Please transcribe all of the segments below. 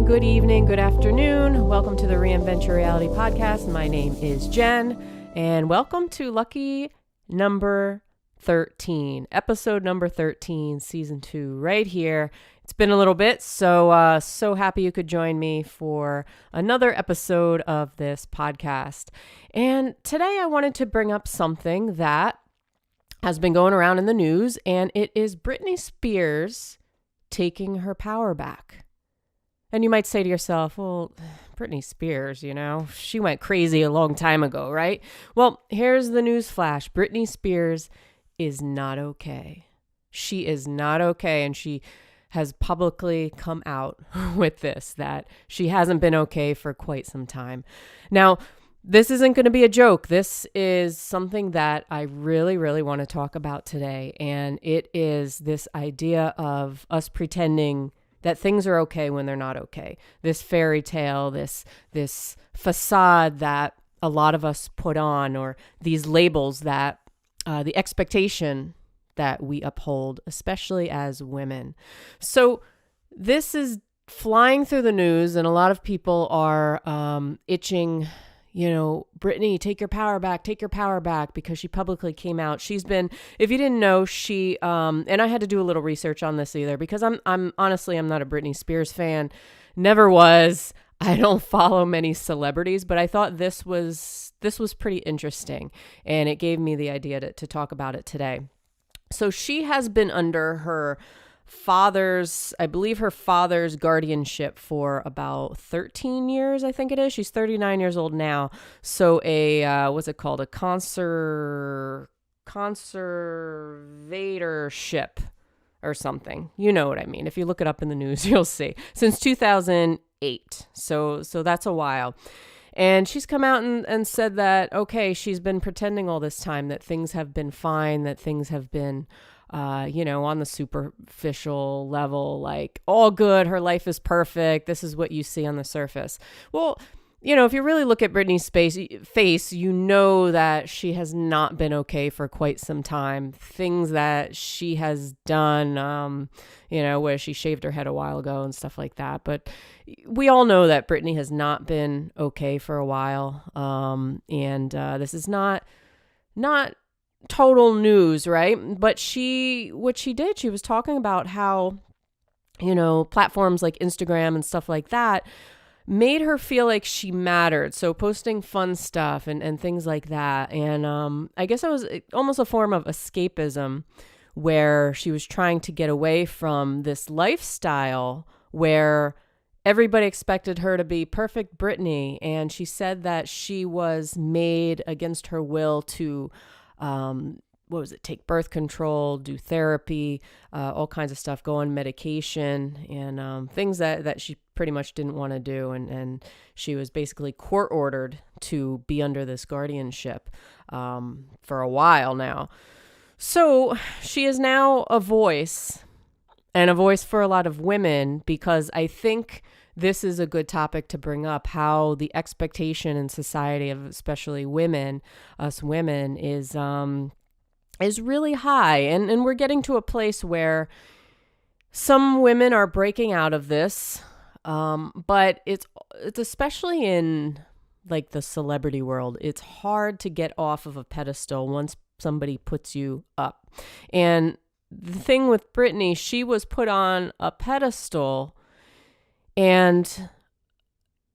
Good evening, good afternoon. Welcome to the Reinvent Your Reality podcast. My name is Jen, and welcome to lucky number 13, episode number 13, season 2, right here. It's been a little bit, so happy you could join me for another episode of this podcast. And today I wanted to bring up something that has been going around in the news, and it is Britney Spears taking her power back. And you might say to yourself, well, Britney Spears, she went crazy a long time ago, right? Well, here's the news flash. Britney Spears is not okay. She is not okay. And she has publicly come out with this, that she hasn't been okay for quite some time. Now, this isn't going to be a joke. This is something that I really, really want to talk about today. And it is this idea of us pretending that things are okay when they're not okay. This fairy tale, this facade that a lot of us put on, or these labels that the expectation that we uphold, especially as women. So this is flying through the news, and a lot of people are itching, Britney, take your power back, because she publicly came out. She's been, if you didn't know, she, and I had to do a little research on this either, because I'm honestly not a Britney Spears fan, never was. I don't follow many celebrities, but I thought this was pretty interesting, and it gave me the idea to talk about it today. So she has been under her father's guardianship for about 13 years, I think it is. She's 39 years old now. So what's it called? A conservatorship or something. You know what I mean. If you look it up in the news, you'll see. Since 2008. So that's a while. And she's come out and said that, okay, she's been pretending all this time that things have been fine, that things have been on the superficial level, like all good, her life is perfect. This is what you see on the surface. Well, if you really look at Britney's face, you know that she has not been okay for quite some time. Things that she has done, where she shaved her head a while ago and stuff like that. But we all know that Britney has not been okay for a while. And this is not total news, right? But what she did, she was talking about how, platforms like Instagram and stuff like that made her feel like she mattered. So posting fun stuff and things like that. And I guess it was almost a form of escapism, where she was trying to get away from this lifestyle where everybody expected her to be perfect Britney. And she said that she was made against her will to take birth control, do therapy, all kinds of stuff, go on medication, and things that she pretty much didn't want to do. And she was basically court ordered to be under this guardianship for a while now. So she is now a voice, and a voice for a lot of women, because I think this is a good topic to bring up, how the expectation in society of especially women, us women, is really high. And we're getting to a place where some women are breaking out of this. But it's especially in like the celebrity world, it's hard to get off of a pedestal once somebody puts you up. And the thing with Britney, she was put on a pedestal, and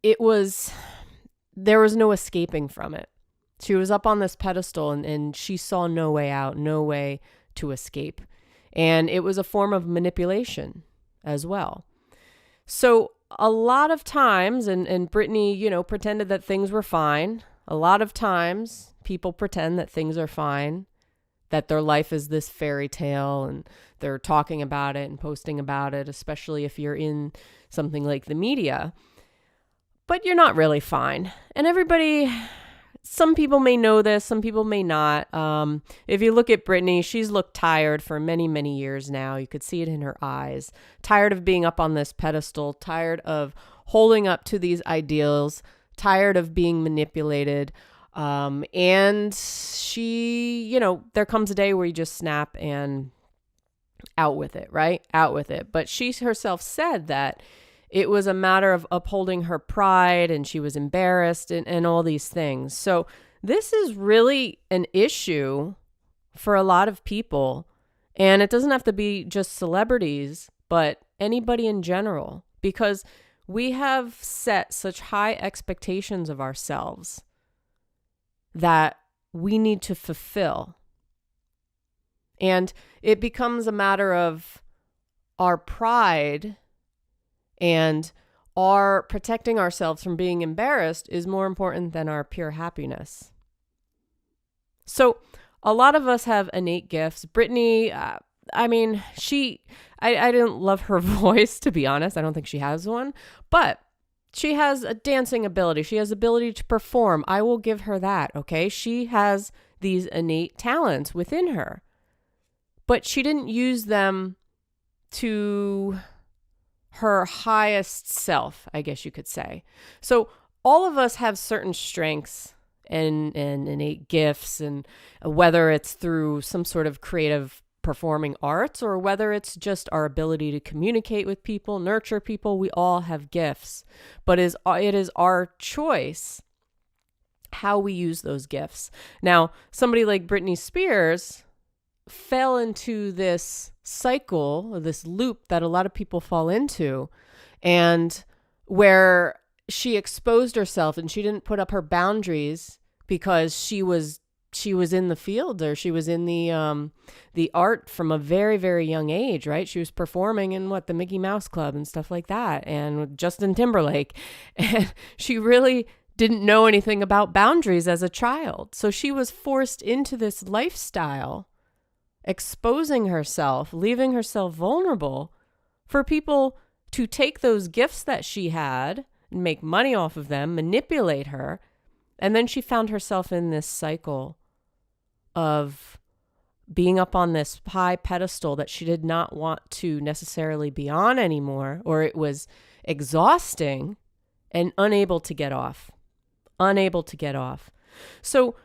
there was no escaping from it. She was up on this pedestal, and she saw no way out, no way to escape. And it was a form of manipulation as well. So a lot of times, and Britney, pretended that things were fine. A lot of times people pretend that things are fine, that their life is this fairy tale, and they're talking about it and posting about it, especially if you're in something like the media. But you're not really fine. And some people may know this, some people may not. If you look at Britney, she's looked tired for many, many years now. You could see it in her eyes. Tired of being up on this pedestal, tired of holding up to these ideals, tired of being manipulated. And she, there comes a day where you just snap and out with it, right? Out with it. But she herself said that It was a matter of upholding her pride, and she was embarrassed and all these things. So this is really an issue for a lot of people. And it doesn't have to be just celebrities, but anybody in general, because we have set such high expectations of ourselves that we need to fulfill. And it becomes a matter of our pride, and our protecting ourselves from being embarrassed is more important than our pure happiness. So a lot of us have innate gifts. Britney, I didn't love her voice, to be honest. I don't think she has one, but she has a dancing ability. She has ability to perform. I will give her that, okay? She has these innate talents within her, but she didn't use them to her highest self, I guess you could say. So all of us have certain strengths and innate gifts, and whether it's through some sort of creative performing arts or whether it's just our ability to communicate with people, nurture people, we all have gifts. But it is our choice how we use those gifts. Now, somebody like Britney Spears fell into this cycle, this loop that a lot of people fall into, and where she exposed herself and she didn't put up her boundaries because she was in the field, or she was in the art from a very, very young age, right? She was performing in the Mickey Mouse Club and stuff like that, and with Justin Timberlake, and she really didn't know anything about boundaries as a child. So she was forced into this lifestyle, exposing herself, leaving herself vulnerable for people to take those gifts that she had and make money off of them, manipulate her. And then she found herself in this cycle of being up on this high pedestal that she did not want to necessarily be on anymore, or it was exhausting and unable to get off. So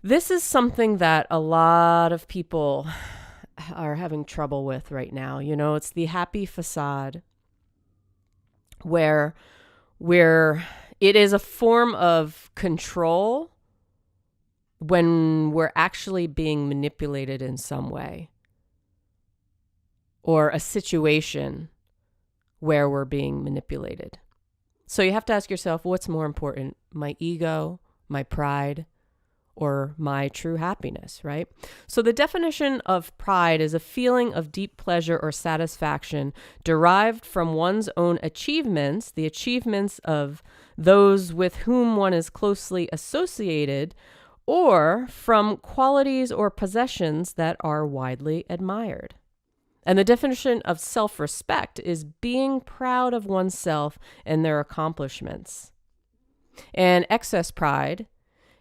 this is something that a lot of people are having trouble with right now. You know, it's the happy facade, where it is a form of control when we're actually being manipulated in some way, or a situation where we're being manipulated. So you have to ask yourself, what's more important, my ego, my pride, or my true happiness, right? So the definition of pride is a feeling of deep pleasure or satisfaction derived from one's own achievements, the achievements of those with whom one is closely associated, or from qualities or possessions that are widely admired. And the definition of self-respect is being proud of oneself and their accomplishments. And excess pride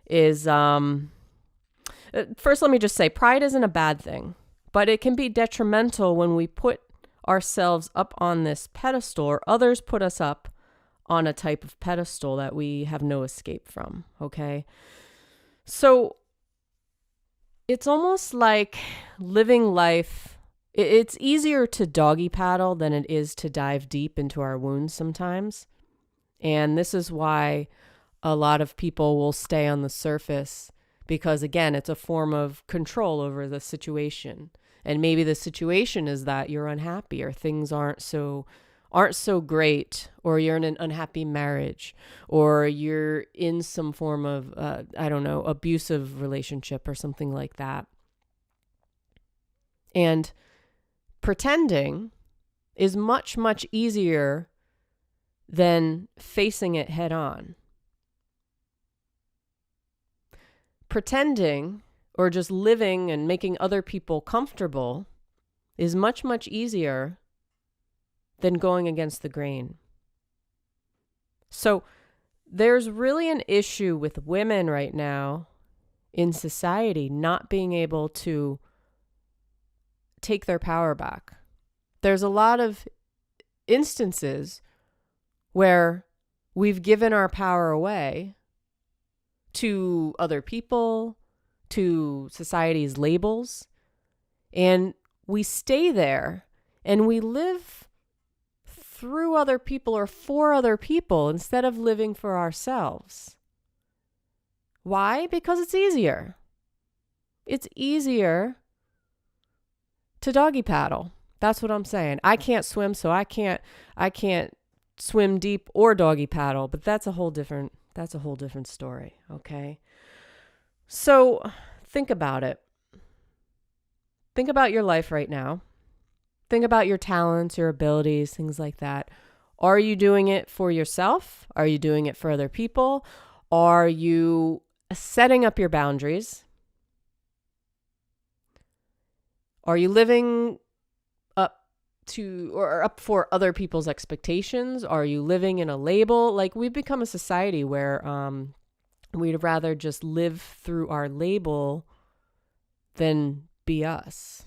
is, first let me just say, pride isn't a bad thing, but it can be detrimental when we put ourselves up on this pedestal, or others put us up on a type of pedestal that we have no escape from, okay? So it's almost like living life. It's easier to doggy paddle than it is to dive deep into our wounds sometimes. And this is why a lot of people will stay on the surface, because again, it's a form of control over the situation. And maybe the situation is that you're unhappy, or things aren't so great, or you're in an unhappy marriage, or you're in some form of, abusive relationship or something like that. And pretending is much, much easier than facing it head on. Pretending, or just living and making other people comfortable, is much, much easier than going against the grain. So there's really an issue with women right now in society not being able to take their power back. There's a lot of instances where we've given our power away to other people, to society's labels, and we stay there and we live through other people or for other people instead of living for ourselves. Why? Because it's easier. It's easier to doggy paddle. That's what I'm saying. I can't swim, so I can't swim deep or doggy paddle, but that's a whole different story, okay? So think about it. Think about your life right now. Think about your talents, your abilities, things like that. Are you doing it for yourself? Are you doing it for other people? Are you setting up your boundaries? Are you living up to or up for other people's expectations? Are you living in a label? Like, we've become a society where we'd rather just live through our label than be us.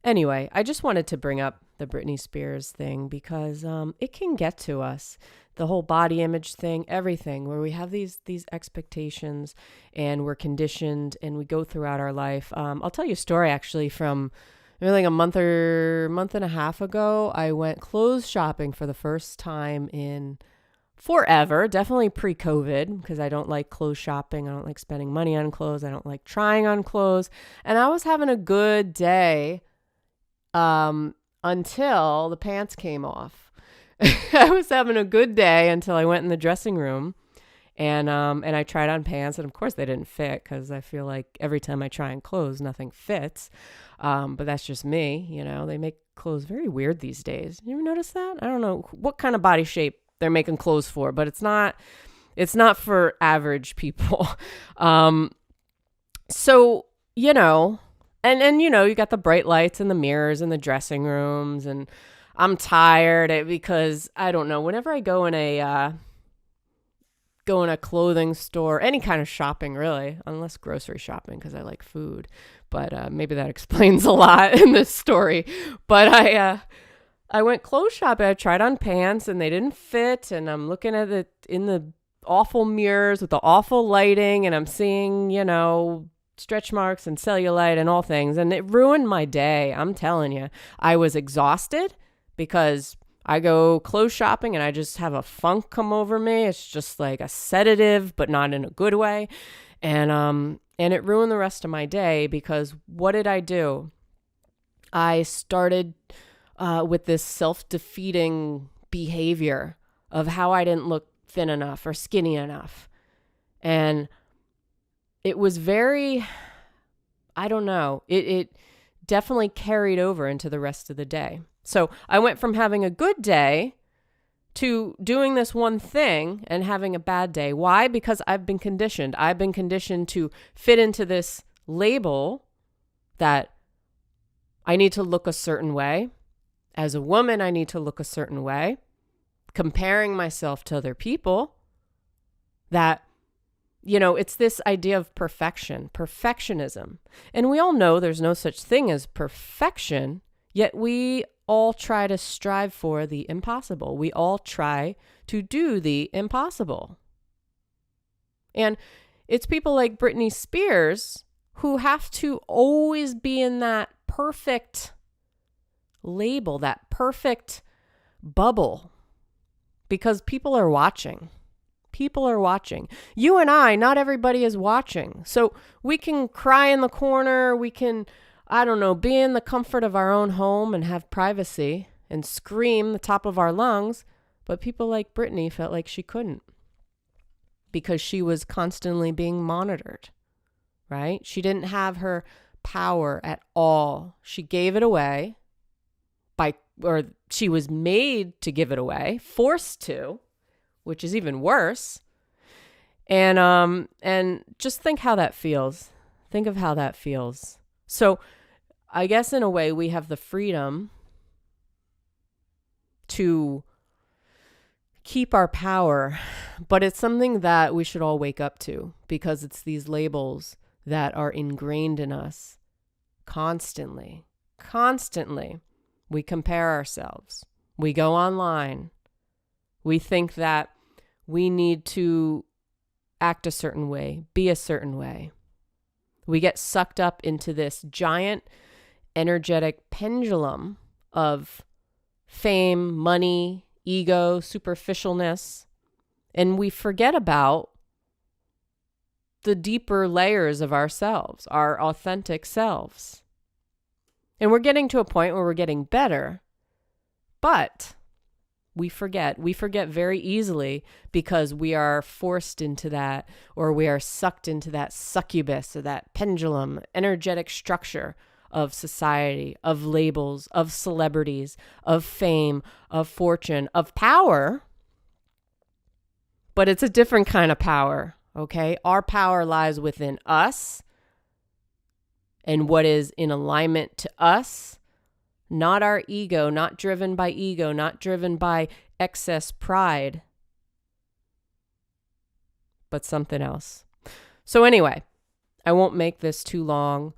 Anyway, I just wanted to bring up the Britney Spears thing because it can get to us. The whole body image thing, everything, where we have these expectations and we're conditioned and we go throughout our life. I'll tell you a story actually from maybe like a month and a half ago. I went clothes shopping for the first time in forever, definitely pre-COVID, because I don't like clothes shopping. I don't like spending money on clothes. I don't like trying on clothes. And I was having a good day until the pants came off. I was having a good day until I went in the dressing room and I tried on pants, and of course they didn't fit because I feel like every time I try on clothes, nothing fits. But that's just me, you know. They make clothes very weird these days. You ever notice that? I don't know what kind of body shape they're making clothes for, but it's not for average people. So, you know, and you know, you got the bright lights and the mirrors in the dressing rooms, and I'm tired because I don't know, whenever I go in a clothing store, any kind of shopping really, unless grocery shopping because I like food, but maybe that explains a lot in this story. But I went clothes shopping. I tried on pants and they didn't fit, and I'm looking at it in the awful mirrors with the awful lighting, and I'm seeing, you know, stretch marks and cellulite and all things, and it ruined my day. I'm telling you, I was exhausted because I go clothes shopping and I just have a funk come over me. It's just like a sedative, but not in a good way. And it ruined the rest of my day because what did I do? I started with this self-defeating behavior of how I didn't look thin enough or skinny enough. And it was very, I don't know, it definitely carried over into the rest of the day. So I went from having a good day to doing this one thing and having a bad day. Why? Because I've been conditioned. I've been conditioned to fit into this label that I need to look a certain way. As a woman, I need to look a certain way. Comparing myself to other people, that, you know, it's this idea of perfectionism. And we all know there's no such thing as perfection, yet we all try to strive for the impossible. We all try to do the impossible. And it's people like Britney Spears who have to always be in that perfect label, that perfect bubble, because people are watching. People are watching. You and I, not everybody is watching. So we can cry in the corner. We can, I don't know, be in the comfort of our own home and have privacy and scream the top of our lungs. But people like Britney felt like she couldn't because she was constantly being monitored, right? She didn't have her power at all. She gave it away or she was made to give it away, forced to, which is even worse. And just think how that feels. Think of how that feels. So I guess in a way we have the freedom to keep our power, but it's something that we should all wake up to because it's these labels that are ingrained in us constantly. We compare ourselves. We go online. We think that we need to act a certain way, be a certain way. We get sucked up into this giant energetic pendulum of fame, money, ego, superficialness, and we forget about the deeper layers of ourselves, our authentic selves. And we're getting to a point where we're getting better, but we forget very easily because we are forced into that, or we are sucked into that succubus or that pendulum, energetic structure of society, of labels, of celebrities, of fame, of fortune, of power. But it's a different kind of power, okay? Our power lies within us and what is in alignment to us. Not our ego, not driven by ego, not driven by excess pride, but something else. So anyway, I won't make this too long.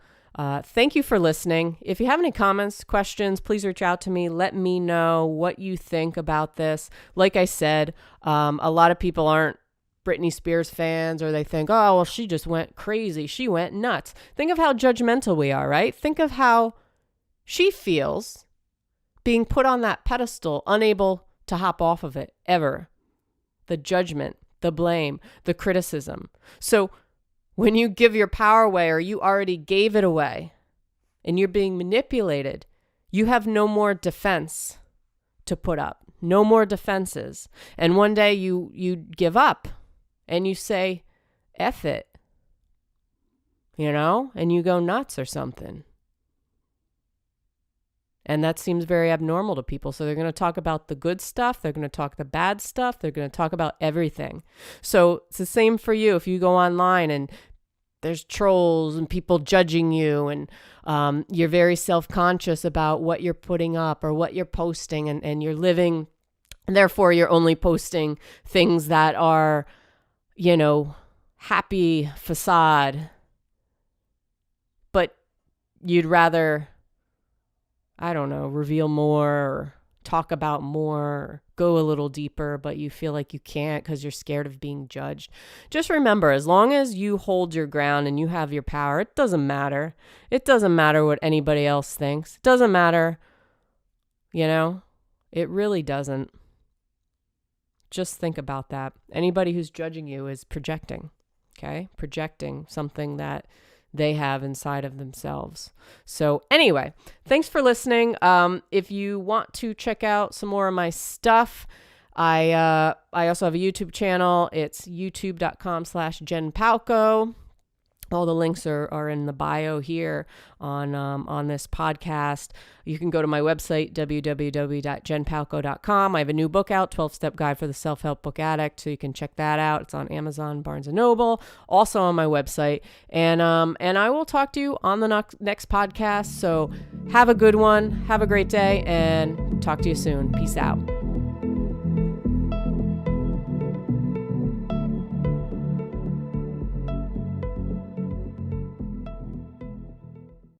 Thank you for listening. If you have any comments, questions, please reach out to me. Let me know what you think about this. Like I said, a lot of people aren't Britney Spears fans, or they think, oh, well, she just went crazy. She went nuts. Think of how judgmental we are, right? Think of how she feels being put on that pedestal, unable to hop off of it ever. The judgment, the blame, the criticism. So when you give your power away, or you already gave it away, and you're being manipulated, you have no more defense to put up, no more defenses. And one day you give up and you say, F it, and you go nuts or something. And that seems very abnormal to people. So they're going to talk about the good stuff. They're going to talk the bad stuff. They're going to talk about everything. So it's the same for you. If you go online and there's trolls and people judging you, and you're very self-conscious about what you're putting up or what you're posting, and you're living, and therefore you're only posting things that are, happy facade. But you'd rather, reveal more, or talk about more, or go a little deeper, but you feel like you can't because you're scared of being judged. Just remember, as long as you hold your ground and you have your power, it doesn't matter. It doesn't matter what anybody else thinks. It doesn't matter. It really doesn't. Just think about that. Anybody who's judging you is projecting, okay? Projecting something that they have inside of themselves. So anyway, thanks for listening. If you want to check out some more of my stuff, I also have a YouTube channel. It's youtube.com/JenPalco. All the links are in the bio here on this podcast. You can go to my website, www.jenpalco.com. I have a new book out, 12-Step Guide for the Self-Help Book Addict, so you can check that out. It's on Amazon, Barnes & Noble, also on my website. And I will talk to you on the next podcast. So have a good one. Have a great day, and talk to you soon. Peace out.